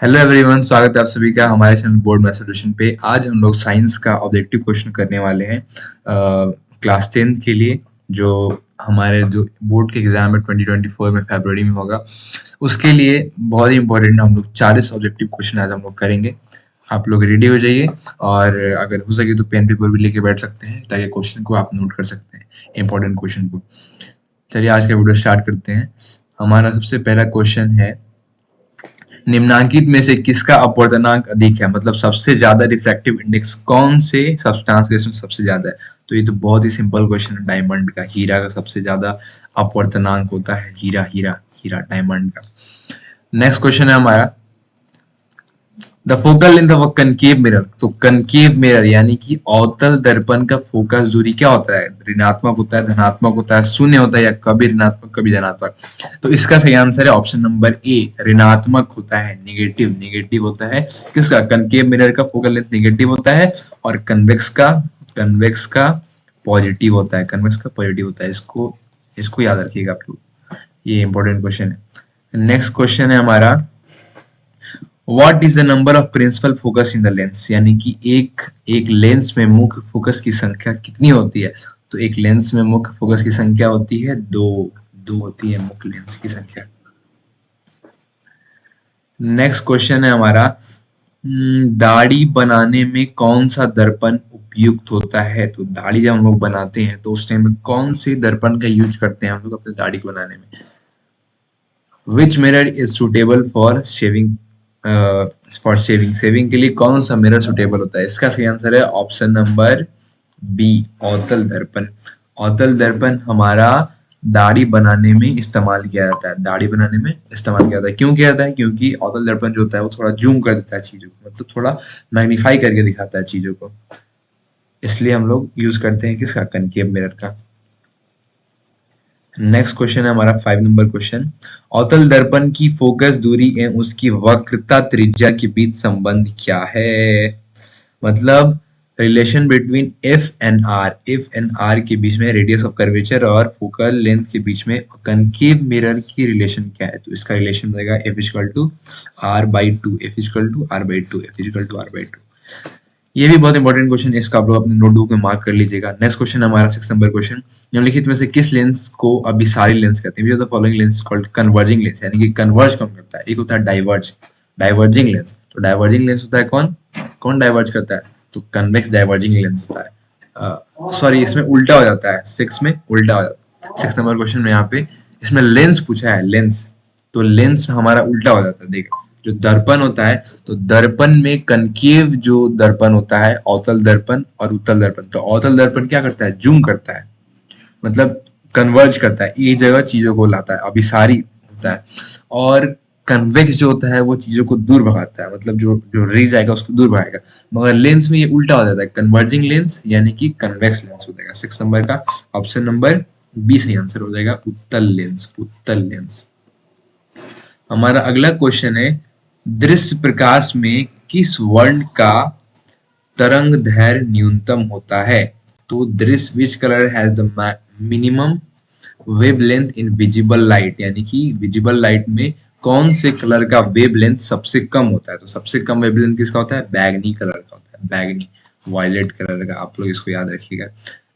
Hello everyone, स्वागत है आप सभी का हमारे चैनल बोर्ड में सोल्यूशन पे। आज हम लोग साइंस का ऑब्जेक्टिव क्वेश्चन करने वाले हैं क्लास 10 के लिए, जो हमारे जो बोर्ड के एग्जाम है 2024 में फरवरी में होगा। उसके लिए बहुत ही इंपॉर्टेंट हम लोग 40 ऑब्जेक्टिव क्वेश्चन आज हम लोग करेंगे। आप लोग रेडी हो जाइए और अगर हो सके तो पेन पेपर भी लेके बैठ सकते हैं ताकि क्वेश्चन को आप नोट कर सकते हैं, इंपॉर्टेंट क्वेश्चन को। चलिए आज का वीडियो स्टार्ट करते हैं। हमारा सबसे पहला क्वेश्चन है, निम्नांकित में से किसका अपवर्तनांक अधिक है? मतलब सबसे ज्यादा रिफ्रैक्टिव इंडेक्स कौन से सब्सटेंस के इसमें सबसे ज्यादा है? तो ये तो बहुत ही सिंपल क्वेश्चन है, डायमंड का, हीरा का सबसे ज्यादा अपवर्तनांक होता है, हीरा हीरा हीरा डायमंड का। नेक्स्ट क्वेश्चन है हमारा, the focal length of a concave mirror. तो कनकेव मिरर यानी कि अवतल दर्पण का फोकस दूरी क्या होता है? ऋणात्मक होता है, धनात्मक होता है, शून्य होता है, या कभी ऋणात्मक कभी धनात्मक? तो इसका सही आंसर है ऑप्शन नंबर ए, ऋणात्मक होता है, निगेटिव निगेटिव होता है। किसका? कनकेव मिरर का फोकल लेंथ निगेटिव होता है और कन्वेक्स का पॉजिटिव होता है, कन्वेक्स का पॉजिटिव होता है। इसको इसको याद रखिएगा आप लोग, ये इंपॉर्टेंट क्वेश्चन है। नेक्स्ट क्वेश्चन है हमारा, what is the number of principal focus in the lens? यानी कि एक लेंस में मुख्य फोकस की संख्या कितनी होती है? तो एक लेंस में मुख्य फोकस की संख्या होती है दो, दो होती है मुख्य लेंस की संख्या। नेक्स्ट क्वेश्चन है हमारा, दाढ़ी बनाने में कौन सा दर्पण उपयुक्त होता है? तो दाढ़ी जब हम लोग बनाते हैं तो उस टाइम में कौन से दर्पण का यूज करते हैं हम लोग अपने दाढ़ी को बनाने में? विच mirror is suitable for shaving? Saving के लिए कौन सा मिरर सुटेबल होता है? इसका सही आंसर है ऑप्शन नंबर बी, अवतल दर्पण। अवतल दर्पण हमारा दाढ़ी बनाने में इस्तेमाल किया जाता है, दाढ़ी बनाने में इस्तेमाल किया जाता है। क्यों किया जाता है? क्योंकि अवतल दर्पण जो होता है वो थोड़ा जूम कर देता है चीजों को, मतलब थोड़ा मैग्नीफाई करके दिखाता है चीजों को, इसलिए हम लोग यूज करते हैं किसका? कनकेव मिरर का। नेक्स्ट क्वेश्चन है हमारा 5 नंबर क्वेश्चन, अवतल दर्पण की फोकस दूरी एवं उसकी वक्रता त्रिज्या के बीच संबंध क्या है? मतलब relation between F and R के बीच में, रेडियस ऑफ कर्वेचर और फोकल लेंथ के बीच में कनकेव मिरर की रिलेशन क्या है? तो इसका रिलेशन रहेगा F equal to R by two, F equal to R by two, F equal to R by two. ये भी बहुत इंपॉर्टेंट क्वेश्चन है, इसका आप लोग अपने नोटबुक में मार्क कर लीजिएगा। नेक्स्ट क्वेश्चन हमारा 6 नंबर क्वेश्चन, निम्नलिखित में से किस लेंस को अभिसारी लेंस कहते हैं? The following lens called converging lens, यानी कि कन्वर्ज कौन करता है? एक होता है डाइवर्जिंग लेंस। तो डाइवर्जिंग लेंस होता है कौन कौन डाइवर्ज करता है? तो कन्वेक्स डाइवर्जिंग लेंस होता है। सॉरी, इसमें उल्टा हो जाता है, 6 में उल्टा हो जाता है। 6 नंबर क्वेश्चन में यहाँ पे इसमें लेंस पूछा है, लेंस, तो लेंस हमारा उल्टा हो जाता है। देखिए, जो दर्पण होता है, तो दर्पण में कनकेव जो दर्पण होता है, अवतल दर्पण और उत्तल दर्पण। तो अवतल दर्पण क्या करता है? जूम करता है, मतलब कन्वर्ज करता है, एक जगह चीजों को लाता है, अभिसारी होता है। और कन्वेक्स जो होता है वो चीजों को दूर भगाता है, मतलब जो जो रह जाएगा उसको दूर भगाएगा। मगर लेंस में ये उल्टा हो जाता है, कन्वर्जिंग लेंस यानी कि कन्वेक्स लेंस हो जाएगा। 6 नंबर का ऑप्शन नंबर बी सही आंसर हो जाएगा, उत्तल लेंस, उत्तल लेंस। हमारा अगला क्वेश्चन है, दृश्य प्रकाश में किस वर्ण का तरंग दैर्घ्य न्यूनतम होता है? तो दृश्य, which colour has the minimum wavelength in visible light, यानी कि विजिबल लाइट में कौन से कलर का वेवलेंथ सबसे कम होता है? तो सबसे कम वेवलेंथ किसका होता है? बैगनी कलर का होता है, बैगनी, वायलेट कलर का। आप लोग इसको याद रखिएगा।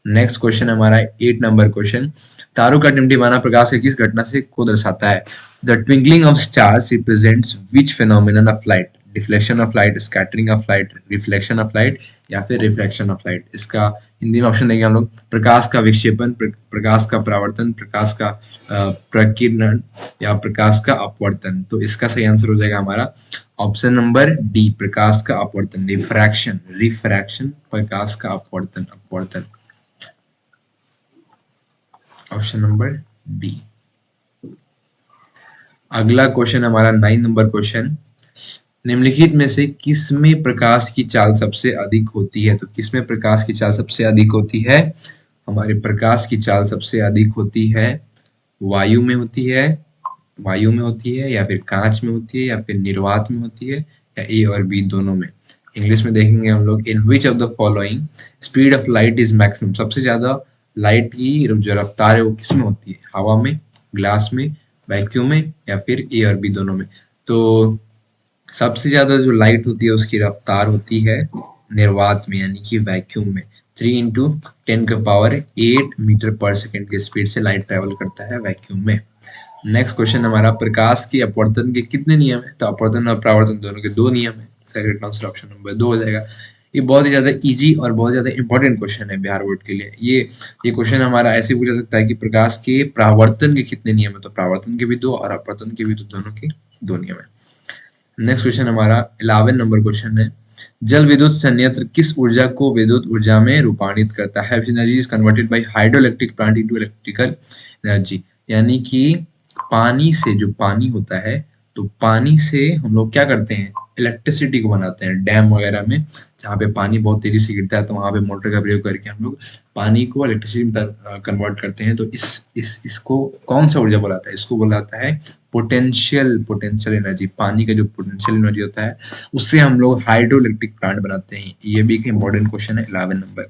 नेक्स्ट क्वेश्चन हमारा 8 नंबर क्वेश्चन, तारों का टिमटिमाना प्रकाश की किस घटना से को दर्शाता है? The twinkling of stars represents which phenomenon of light? Deflection of light, scattering of light, reflection of light, या फिर रिफ्रैक्शन ऑफ लाइट? इसका हिंदी में ऑप्शन देंगे हम लोग, प्रकाश का विक्षेपण, प्रकाश का परावर्तन, प्रकाश का प्रकीर्णन, या प्रकाश का अपवर्तन। तो इसका सही आंसर हो जाएगा हमारा ऑप्शन नंबर डी, प्रकाश का अपवर्तन, रिफ्रैक्शन, रिफ्रैक्शन, प्रकाश का अपवर्तन, अपवर्तन, ऑप्शन नंबर डी। अगला क्वेश्चन हमारा 9 नंबर क्वेश्चन, निम्नलिखित में से किसमें प्रकाश की चाल सबसे अधिक होती है? तो किसमें प्रकाश की चाल सबसे अधिक होती है? हमारे प्रकाश की चाल सबसे अधिक होती है वायु में होती है, वायु में होती है, या फिर कांच में होती है, या फिर निर्वात में होती है, या ए और बी दोनों में? इंग्लिश में देखेंगे हम लोग, in which of the following speed of light is maximum? सबसे ज्यादा लाइट की जो रफ्तार है वो किसमें होती है? हवा में, ग्लास में, वैक्यूम में, या फिर ए और बी दोनों में? तो सबसे ज्यादा जो लाइट होती है उसकी रफ्तार होती है निर्वात में यानी कि वैक्यूम में। 3 × 10⁸ मीटर पर सेकेंड की स्पीड से लाइट ट्रेवल करता है वैक्यूम में। नेक्स्ट क्वेश्चन हमारा, प्रकाश की अपवर्तन के कितने नियम है? तो अपवर्तन और परावर्तन दोनों के 2 नियम है। सेकंड आंसर ऑप्शन नंबर 2 हो जाएगा। ये बहुत ही ज्यादा इजी और बहुत ज्यादा इंपॉर्टेंट क्वेश्चन है बिहार बोर्ड के लिए। ये क्वेश्चन हमारा ऐसे पूछा सकता है कि प्रकाश के परावर्तन के कितने नियम है? तो परावर्तन के भी 2 और अपवर्तन के भी 2, दोनों के 2 नियम है। नेक्स्ट क्वेश्चन हमारा 11 नंबर क्वेश्चन है, जल विद्युत संयंत्र किस ऊर्जा को विद्युत ऊर्जा में रूपांतरित करता है? Energy is converted bye hydroelectric plant into electrical energy. यानी कि पानी से, जो पानी होता है, तो पानी से हम लोग क्या करते हैं, इलेक्ट्रिसिटी को बनाते हैं। डैम वगैरह में जहाँ पे पानी बहुत तेजी से गिरता है तो वहां पे मोटर का प्रयोग करके हम लोग पानी को इलेक्ट्रिसिटी में कन्वर्ट करते हैं। तो इसको कौन सा ऊर्जा बोलाता है? इसको बोलाता है पोटेंशियल एनर्जी। पानी का जो पोटेंशियल एनर्जी होता है उससे हम लोग हाइड्रो इलेक्ट्रिक प्लांट बनाते हैं। ये भी एक इंपॉर्टेंट क्वेश्चन है 11 नंबर।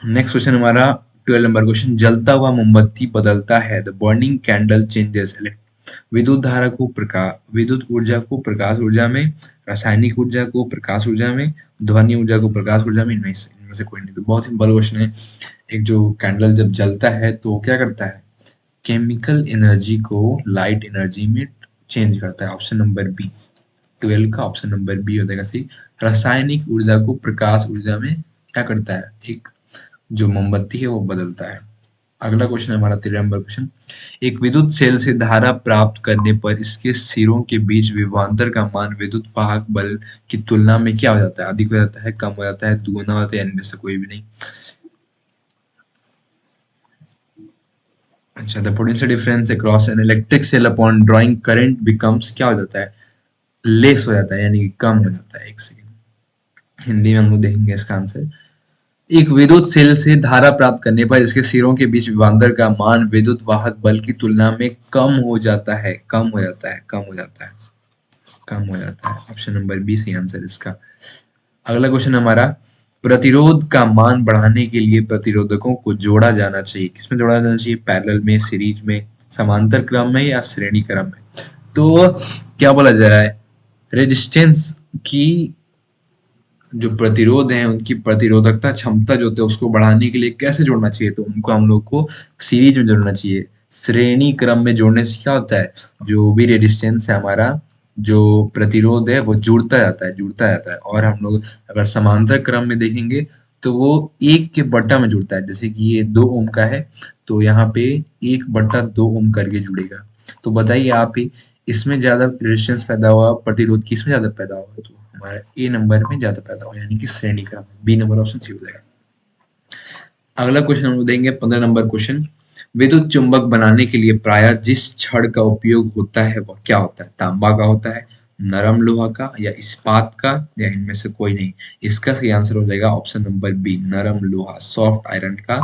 नेक्स्ट क्वेश्चन हमारा 12 नंबर क्वेश्चन, जलता हुआ मोमबत्ती बदलता है। द बर्निंग कैंडल चेंजेस विद्युत धारा को प्रकाश, विद्युत ऊर्जा को प्रकाश ऊर्जा में, रासायनिक ऊर्जा को प्रकाश ऊर्जा में, ध्वनि ऊर्जा को प्रकाश ऊर्जा में। इनमें से कोई नहीं। तो बहुत ही बड़ा क्वेश्चन है। एक जो कैंडल जब जलता है तो क्या करता है, केमिकल एनर्जी को लाइट एनर्जी में चेंज करता है। ऑप्शन नंबर बी, 12 का ऑप्शन नंबर बी हो जाएगा सही। रासायनिक ऊर्जा को प्रकाश ऊर्जा में क्या करता है, एक जो मोमबत्ती है वो बदलता है। अगला क्वेश्चन है हमारा 13 नंबर क्वेश्चन, एक विद्युत सेल से धारा प्राप्त करने पर इसके सिरों के बीच विभवांतर का मान विद्युत वाहक बल की तुलना में क्या हो जाता है? अधिक हो जाता है, कम हो जाता है, दुगुना होता है, इनमें से कोई भी नहीं। अच्छा, the potential difference across an electric cell upon drawing current becomes क्या हो जाता है, लेस हो जाता है यानी कि कम हो जाता है। एक सेकेंड, हिंदी में हम लोग देखेंगे इसका आंसर। एक विद्युत सेल से धारा प्राप्त करने पर इसके सिरों के बीच विभवांतर का मान विद्युत वाहक बल की तुलना में कम हो जाता है, कम हो जाता है, कम हो जाता है, कम हो जाता है। ऑप्शन नंबर बी सही आंसर इसका। अगला क्वेश्चन हमारा, प्रतिरोध का मान बढ़ाने के लिए प्रतिरोधकों को जोड़ा जाना चाहिए। किसमें जोड़ा जाना चाहिए? पैरेलल में, सीरीज में, समांतर क्रम में या श्रेणी क्रम में। तो क्या बोला जा रहा है, रेजिस्टेंस की जो प्रतिरोध है उनकी प्रतिरोधकता क्षमता जो होती है उसको बढ़ाने के लिए कैसे जोड़ना चाहिए? तो उनको हम लोग को सीरीज में जोड़ना चाहिए। श्रेणी क्रम में जोड़ने से क्या होता है, जो भी रेजिस्टेंस है हमारा, जो प्रतिरोध है वो जुड़ता जाता है, जुड़ता जाता है। और हम लोग अगर समांतर क्रम में देखेंगे तो वो 1/2 में जुड़ता है। जैसे कि ये 2 ओम का है तो यहाँ पे 1/2 ओम करके जुड़ेगा। तो बताइए आप ही, इसमें ज्यादा रेजिस्टेंस पैदा हुआ, प्रतिरोध किसमें ज्यादा पैदा हुआ? तो हमारा ए नंबर में ज्यादा पैदा हुआ यानी कि श्रेणी क्रम। बी नंबर ऑप्शन सही हो जाएगा। अगला क्वेश्चन हम देंगे 15 नंबर क्वेश्चन, विद्युत चुंबक बनाने के लिए प्रायः जिस छड़ का उपयोग होता है वह क्या होता है? तांबा का होता है, नरम लोहा का, या इस्पात का, या इनमें से कोई नहीं। इसका सही आंसर हो जाएगा ऑप्शन नंबर बी, नरम लोहा, सॉफ्ट आयरन का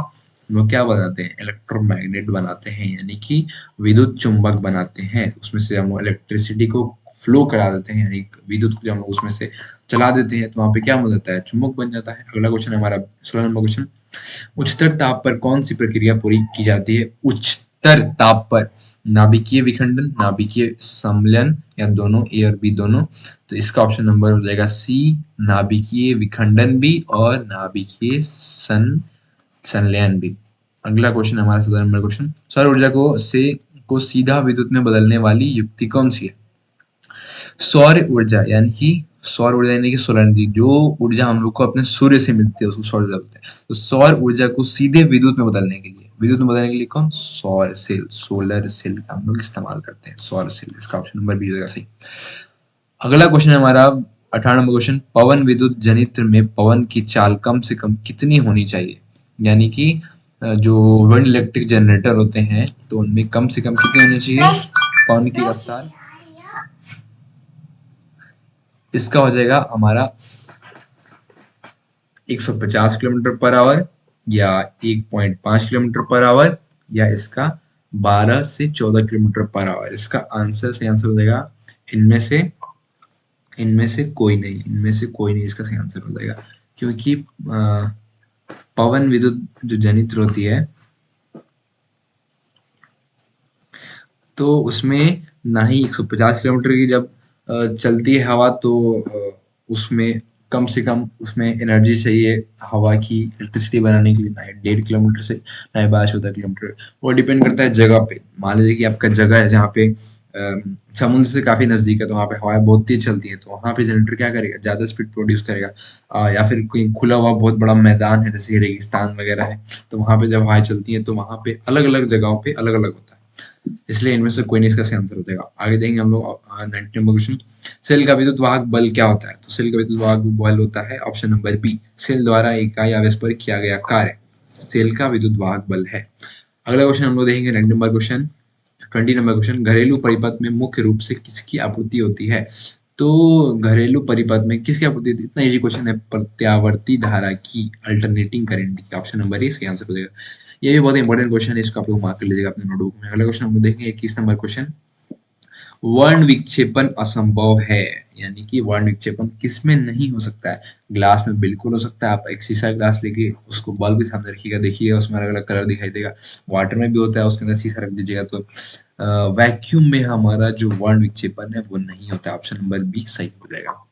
वो क्या बनाते हैं, इलेक्ट्रोमैग्नेट बनाते हैं यानी कि विद्युत चुंबक बनाते हैं। उसमें से हम इलेक्ट्रिसिटी को फ्लो करा देते हैं यानी विद्युत को जब हम उसमें से चला देते हैं तो वहां पे क्या हो जाता है, चुंबक बन जाता है। अगला क्वेश्चन हमारा 16 नंबर क्वेश्चन, उच्चतर ताप पर कौन सी प्रक्रिया पूरी की जाती है? उच्चतर ताप पर नाभिकीय विखंडन, नाभिकीय सम्मिलन, या दोनों, ए और बी दोनों। तो इसका ऑप्शन नंबर हो जाएगा सी, नाभिकीय विखंडन भी और नाभिकीय संलयन भी। अगला क्वेश्चन हमारा 17 नंबर क्वेश्चन, सौर ऊर्जा को सीधा विद्युत में बदलने वाली युक्ति कौन सी है? सौर ऊर्जा यानी कि सौर ऊर्जा यानी कि सोलर एनर्जी, जो ऊर्जा हम लोग को अपने सूर्य से मिलती है उसको सौर ऊर्जा बोलते हैं। तो सौर ऊर्जा को सीधे विद्युत में बदलने के लिए, विद्युत में बदलने के लिए कौन, सौर सेल, सोलर सेल का हम लोग इस्तेमाल करते हैं, सौर सेल। इसका ऑप्शन नंबर बी होगा सही। अगला क्वेश्चन है हमारा 18 नंबर क्वेश्चन, पवन विद्युत जनित्र में पवन की चाल कम से कम कितनी होनी चाहिए? यानी कि जो विंड इलेक्ट्रिक जनरेटर होते हैं तो उनमें कम से कम कितनी होनी चाहिए पवन की रफ्तार? इसका हो जाएगा हमारा 150 किलोमीटर पर आवर, या 1.5 किलोमीटर पर आवर, या इसका 12 से 14 किलोमीटर पर आवर। इसका आंसर सही आंसर हो जाएगा इनमें से कोई नहीं, इनमें से कोई नहीं इसका सही आंसर हो जाएगा। क्योंकि पवन विद्युत जो जनित्र होती है तो उसमें ना ही 150 किलोमीटर की जब चलती है हवा तो उसमें कम से कम उसमें एनर्जी चाहिए हवा की इलेक्ट्रिसिटी बनाने के लिए, ना ही 1.5 किलोमीटर से ना ही 12-14 किलोमीटर। वो डिपेंड करता है जगह पे। मान लीजिए कि आपका जगह है जहाँ पे समुद्र से काफी नजदीक है, तो वहाँ पे हवाएं बहुत तेज चलती है, तो वहाँ पे जनरेटर क्या करेगा, ज्यादा स्पीड प्रोड्यूस करेगा। या फिर कोई खुला हुआ बहुत बड़ा मैदान है जैसे रेगिस्तान वगैरह है, तो वहाँ पे जब हवाएं चलती हैं तो वहाँ पे अलग अलग जगहों पे अलग अलग होता है। इसलिए इनमें से कोई नहीं इसका सही आंसर हो जाएगा। आगे देखेंगे हम लोग 19 नंबर क्वेश्चन। सेल का विद्युत वाहक बल क्या होता है? तो सेल का विद्युत वाहक बल होता है ऑप्शन नंबर बी, सेल द्वारा इकाई आवेश पर किया गया कार्य सेल का विद्युत वाहक बल है। अगला क्वेश्चन हम लोग देखेंगे 19 नंबर क्वेश्चन। 20 नंबर क्वेश्चन, घरेलू परिपथ में मुख्य रूप से किसकी आपूर्ति होती है? तो घरेलू परिपथ में किसकी आपूर्ति होती है? इतना इजी क्वेश्चन है, प्रत्यावर्ती धारा की, अल्टरनेटिंग करंट की। ऑप्शन नंबर ए सही आंसर हो जाएगा। ये भी बहुत इंपॉर्टेंट क्वेश्चन है, इसको आप लोग मार्क कर लीजिएगा अपने नोटबुक में। अगला क्वेश्चन हम लोग देखेंगे 21 नंबर क्वेश्चन। वर्ण विक्षेपण असंभव है, यानी कि वर्ण विक्षेपण किसमें नहीं हो सकता है? ग्लास में बिल्कुल हो सकता है। आप एक शीशा ग्लास लेके उसको बल्ब के सामने रखिएगा, देखिएगा उसमें अलग अलग कलर दिखाई देगा। वाटर में भी होता है, उसके अंदर शीशा रख दीजिएगा तो वैक्यूम में हमारा जो वर्ण विक्षेपण है वो नहीं होता। ऑप्शन नंबर बी सही हो जाएगा।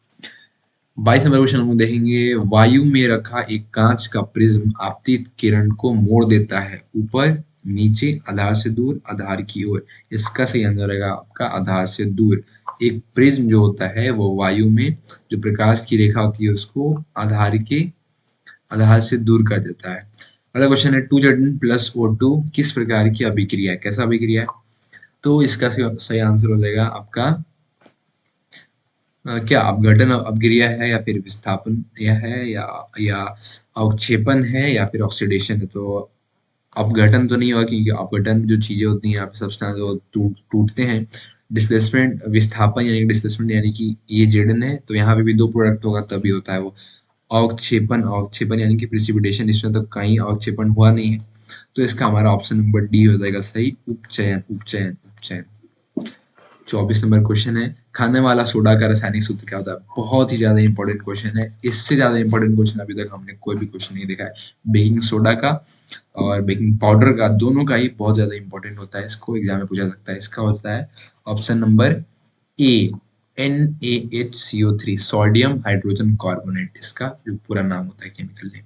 22 नंबर क्वेश्चन हम लोग देखेंगे। वायु में रखा एक कांच का प्रिज्म आपतित किरण को मोड़ देता है, ऊपर नीचे, आधार से दूर, आधार की ओर। इसका सही आंसर रहेगा आपका आधार से दूर। एक प्रिज्म जो होता है वो वायु में जो प्रकाश की रेखा होती है उसको आधार से दूर कर देता है। अगला क्वेश्चन है, 2Zn प्लस O2 किस प्रकार की अभिक्रिया है? कैसा अभिक्रिया है? तो इसका सही आंसर हो जाएगा आपका क्या अपघटन अपक्रिया है, या फिर विस्थापन यह है, या अवक्षेपण है, या फिर ऑक्सीडेशन है? तो अपघटन तो नहीं होगा, क्योंकि अपघटन जो चीजें होती हैं यहाँ पे सब्सटेंस वो टूटते हैं। डिस्प्लेसमेंट विस्थापन यानी कि डिस्प्लेसमेंट यानी कि ये जेडन है, तो यहाँ पे भी दो प्रोडक्ट होगा तभी होता है वो। अवक्षेपण अवक्षेपण यानी कि प्रिसिपिटेशन, इसमें तो कहीं अवक्षेपण हुआ नहीं है, तो इसका हमारा ऑप्शन नंबर डी हो जाएगा सही, उपचयन उपचयन उपचयन। 24 नंबर क्वेश्चन है, खाने वाला सोडा का रासायनिक सूत्र क्या होता है? बहुत ही ज्यादा इंपॉर्टेंट क्वेश्चन है, इससे ज्यादा इंपॉर्टेंट क्वेश्चन अभी तक हमने कोई भी क्वेश्चन नहीं देखा है। बेकिंग सोडा का और बेकिंग पाउडर का, दोनों का ही बहुत ज्यादा इंपॉर्टेंट होता है, इसको एग्जाम में पूछा सकता है। इसका होता है option number A, NaHCO3, sodium hydrogen carbonate, इसका जो पूरा नाम होता है केमिकल नेम।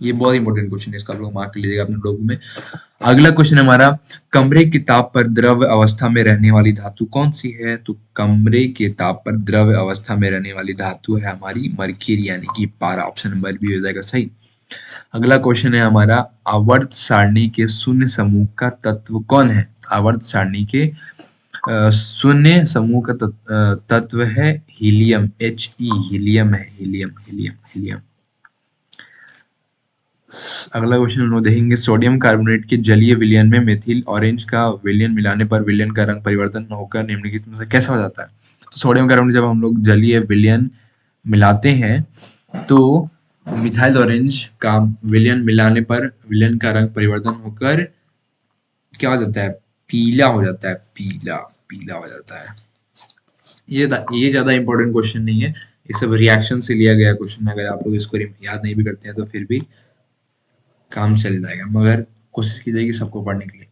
ये बहुत इंपॉर्टेंट क्वेश्चन है, इसका आप लोग मार्क कर लीजिएगा अपने डॉक्यूमेंट में। अगला क्वेश्चन हमारा, कमरे के ताप पर द्रव अवस्था में रहने वाली धातु कौन सी है? तो कमरे के ताप पर द्रव अवस्था में रहने वाली धातु है हमारी मरकरी, यानी कि पारा। ऑप्शन नंबर बी हो जाएगा सही। अगला क्वेश्चन है हमारा, आवर्त सारणी के शून्य समूह का तत्व कौन है? आवर्त सारणी के शून्य समूह का तत्व है हीलियम, He, हीलियम है, हीलियम हीलियम हीलियम। अगला क्वेश्चन हम लोग देखेंगे, सोडियम कार्बोनेट के जलीय विलयन में मेथिल ऑरेंज का विलयन मिलाने पर विलयन का रंग परिवर्तन होकर निम्नलिखित में से कैसा हो जाता है? तो सोडियम कार्बोनेट जब हम लोग जलीय विलयन मिलाते हैं तो मिथाइल ऑरेंज का विलयन मिलाने पर विलयन का रंग परिवर्तन होकर क्या हो जाता है? पीला हो जाता है, पीला पीला हो जाता है। ये ज्यादा इंपॉर्टेंट क्वेश्चन नहीं है, ये सब रिएक्शन से लिया गया क्वेश्चन है। अगर आप लोग इसको याद नहीं भी करते हैं तो फिर भी काम चल जाएगा, मगर कोशिश की जाएगी सबको पढ़ने के लिए।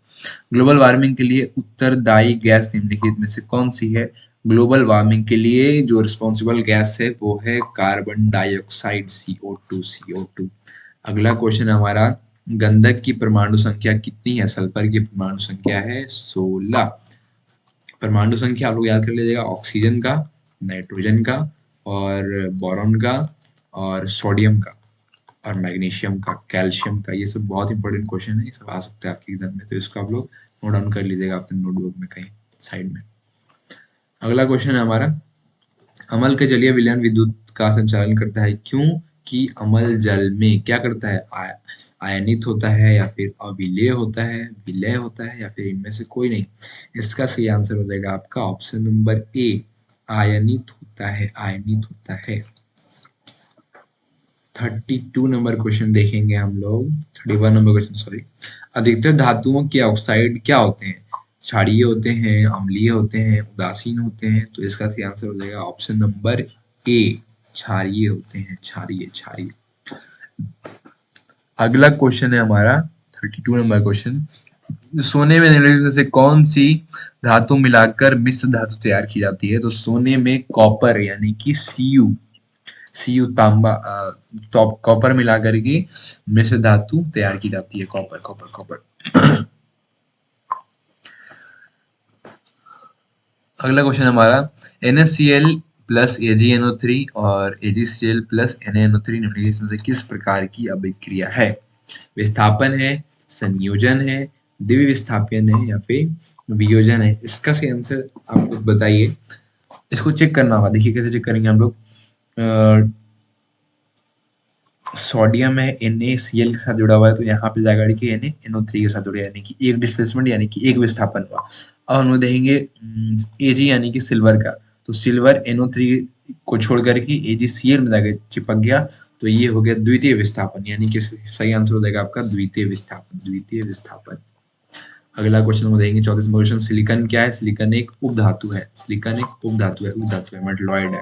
ग्लोबल वार्मिंग के लिए उत्तरदायी गैस निम्नलिखित में से कौन सी है? ग्लोबल वार्मिंग के लिए जो रिस्पॉन्सिबल गैस है वो है कार्बन डाइऑक्साइड, CO2 CO2। अगला क्वेश्चन हमारा, गंधक की परमाणु संख्या कितनी है? सल्फर की परमाणु संख्या है 16। परमाणु संख्या आप लोग याद कर लीजिएगा, ऑक्सीजन का, नाइट्रोजन का, और बोरॉन का, और सोडियम का, और मैग्नीशियम का, कैल्शियम का। ये सब बहुत इंपॉर्टेंट क्वेश्चन है, ये सब आ सकता है आपके एग्जाम में, तो इसको आप लोग नोट डाउन कर लीजिएगा अपने नोटबुक में कहीं साइड में। अगला क्वेश्चन है हमारा, अम्ल के जलीय विलयन विद्युत का संचालन करता है, क्योंकि अम्ल जल में क्या करता है? आयनित होता है, या फिर अविलेय होता है, विलय होता है, या फिर इनमें से कोई नहीं। इसका सही आंसर हो जाएगा आपका ऑप्शन नंबर ए, आयनित होता है, आयनित होता है। 32 नंबर क्वेश्चन देखेंगे हम लोग, 31 नंबर क्वेश्चन सॉरी। अधिकतर धातुओं के ऑक्साइड क्या होते हैं? क्षारीय होते हैं, अम्लीय होते हैं, उदासीन होते हैं? तो इसका सही आंसर हो जाएगा ऑप्शन नंबर ए, क्षारीय होते हैं, क्षारीय क्षारीय। अगला क्वेश्चन है हमारा 32 नंबर क्वेश्चन, सोने में निम्नलिखित में से कौन सी धातु मिलाकर मिश्र धातु तैयार की जाती है? तो सोने में कॉपर यानी कि सीयू तांबा तो कॉपर मिला करके मिश्र धातु तैयार की जाती है। Copper copper copper. अगला क्वेश्चन हमारा NaCl प्लस AgNO3 और AgCl प्लस NaNO3 निम्नलिखित में से किस प्रकार की अभिक्रिया है? विस्थापन है, संयोजन है, द्वितीय विस्थापन है या फिर वियोजन है? इसका सही आंसर आप लोग बताइए। इसको चेक करना होगा। देखिए कैसे चेक करेंगे हम लोग। सोडियम है NaCl के साथ जुड़ा हुआ है तो यहाँ पे जाएगा कि NaNO3 के साथ जुड़ा है यानी कि एक डिस्प्लेसमेंट यानी कि एक विस्थापन हुआ। अब हम लोग देखेंगे Ag यानी कि सिल्वर का, तो सिल्वर NO3 को छोड़ करके AgCl में जाकर चिपक गया तो ये हो गया द्वितीय विस्थापन यानी कि सही आंसर हो जाएगा आपका द्वितीय विस्थापन। द्वितीय विस्थापन। अगला क्वेश्चन हम देखेंगे 34 क्वेश्चन। सिलिकॉन क्या है? सिलिकॉन एक उपधातु है। सिलिकॉन एक उपधातु है मेटलॉइड है।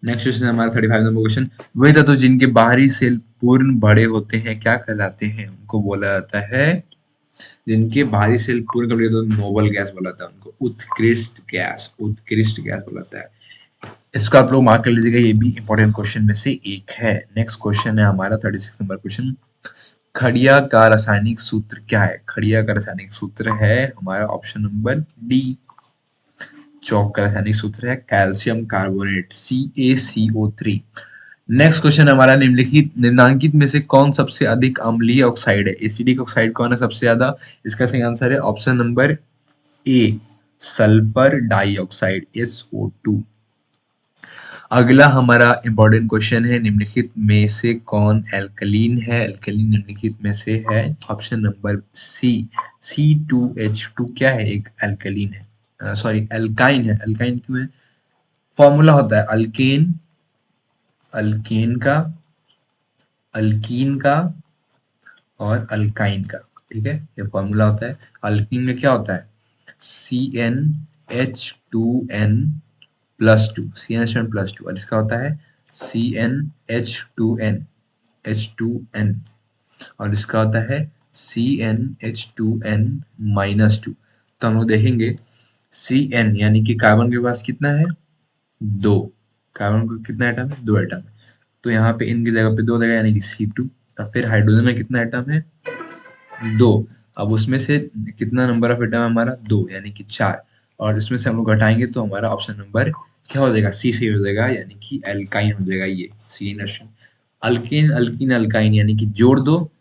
नेक्स्ट क्वेश्चन हमारा 35 नंबर क्वेश्चन। वे तत्व जिनके बाहरी सेल पूर्ण बड़े होते हैं क्या कहलाते हैं? उनको बोला जाता है, जिनके बाहरी सेल पूर्ण कम्प्लीट तो नोबल गैस बोला जाता है उनको। उत्कृष्ट गैस, उत्कृष्ट गैस बोला जाता है। इसको आप लोग मार्क कर लीजिएगा, ये भी इंपॉर्टेंट क्वेश्चन में से एक है। नेक्स्ट क्वेश्चन है हमारा 36 नंबर क्वेश्चन। खड़िया का रासायनिक सूत्र क्या है? खड़िया का रासायनिक सूत्र है हमारा ऑप्शन नंबर डी। चौक का रासायनिक सूत्र है calcium carbonate CaCO3। Next question हमारा निम्नांकित में से कौन सबसे अधिक अम्लीय ऑक्साइड है? एसिडिक ऑक्साइड कौन है सबसे ज्यादा? इसका सही आंसर है option number A, sulphur dioxide SO2। अगला हमारा इंपॉर्टेंट क्वेश्चन है, निम्नलिखित में से कौन एल्कलीन है? एल्कलीन निम्नलिखित में से है ऑप्शन नंबर सी, C2H2 क्या है? एक एल्कलीन है, सॉरी एल्काइन है। एल्काइन क्यों है? फॉर्मूला होता है अल्केन, अल्केन का, अल्कीन का और अल्काइन का। ठीक है, ये फॉर्मूला होता है। अल्कीन में क्या होता है? CnH2n +2 और इसका होता है CnH2n और इसका होता है CnH2n-2। तो हम लोग देखेंगे Cn यानी कि कार्बन के पास कितना है? 2। कार्बन को कितना एटम है? 2 एटम है। तो यहाँ पे इनकी जगह पे 2 देगा यानी कि C2। और फिर हाइड्रोजन में कितना एटम है? 2। अब उसमें से कितना नंबर ऑफ एटम है हमारा? 2 यानी कि 4। और इसमें से हम लोग घटाएंगे तो हमारा ऑप्शन नंबर क्या हो जाएगा? सी सही हो जाएगा यानी कि एल्काइन हो जाएगा। ये सी नशन अल्किन अल्किन अल्काइन यानी कि जोड़ दो।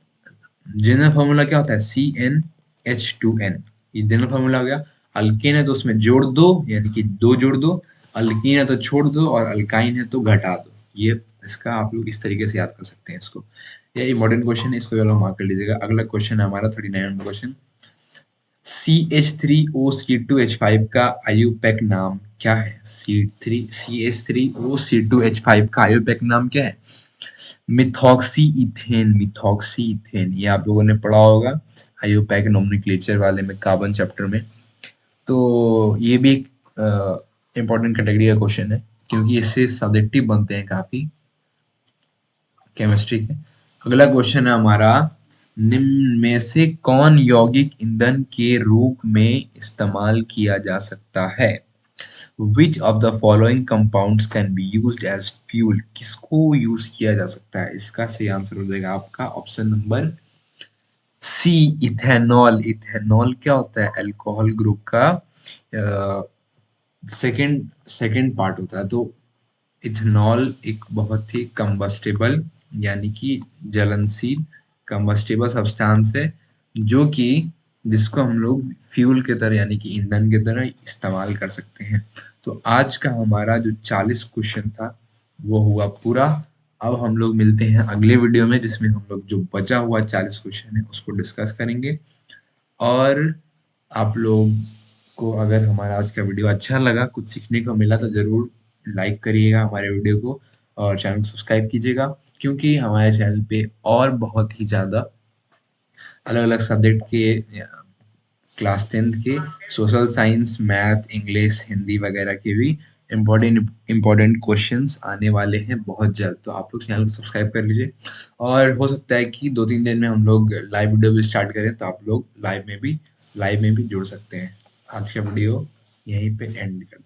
जनरल फार्मूला क्या होता है? CnH2n। ये जनरल फार्मूला हो गया। अल्केन है तो उसमें जोड़ दो यानी कि 2 जोड़ दो, अल्कीन है तो छोड़ दो और अल्काइन है तो घटा दो। ये इसका आप लोग इस तरीके से याद कर सकते हैं इसको। ये इंपॉर्टेंट क्वेश्चन है, इसको चलो मार्क कर लीजिएगा। अगला क्वेश्चन है हमारा 39 नंबर क्वेश्चन। CH3OC2H5 का आयुपैक नाम क्या है? CH3OC2H5 का आयुपैक नाम क्या है? Methoxy ethane, methoxy ethane. ये आप लोगों ने पढ़ा होगा आयुपैक नोमेनक्लेचर वाले में, कार्बन चैप्टर में। तो ये भी एक इंपॉर्टेंट कैटेगरी का क्वेश्चन है क्योंकि इससे सब्जेक्टिव बनते हैं काफी केमिस्ट्री के। अगला क्वेश्चन है हमारा, निम्न में से कौन यौगिक ईंधन के रूप में इस्तेमाल किया जा सकता है? Which of the following compounds can be used as fuel? किसको यूज किया जा सकता है? इसका सही आंसर हो जाएगा आपका option number C, ethanol. Ethanol क्या होता है? अल्कोहल ग्रुप का सेकंड सेकंड पार्ट होता है। तो इथेनॉल एक बहुत ही कंबस्टेबल यानी कि जलनशील कंबस्टेबल सब्सटेंस है जो कि जिसको हम लोग फ्यूल के तरह यानी कि ईंधन के तरह इस्तेमाल कर सकते हैं। तो आज का हमारा जो 40 क्वेश्चन था वो हुआ पूरा। अब हम लोग मिलते हैं अगले वीडियो में जिसमें हम लोग जो बचा हुआ 40 क्वेश्चन है उसको डिस्कस करेंगे। और आप लोग को अगर हमारा आज का वीडियो अच्छा लगा, कुछ सीखने को मिला तो ज़रूर लाइक करिएगा हमारे वीडियो को और चैनल को सब्सक्राइब कीजिएगा क्योंकि हमारे चैनल पे और बहुत ही ज़्यादा अलग-अलग सब्जेक्ट के क्लास 10th के social science, math, English, Hindi वगैरह के भी इम्पोर्टेंट इम्पोर्टेंट क्वेश्चंस आने वाले हैं बहुत जल्द, तो आप लोग चैनल को सब्सक्राइब कर लीजिए। और हो सकता है कि 2-3 दिन में हम लोग लाइव वीडियो भी स्टार्ट करें, तो आप लोग लाइव में भी जुड़ सकते हैं। आज का वीडियो यहीं पे एंड कर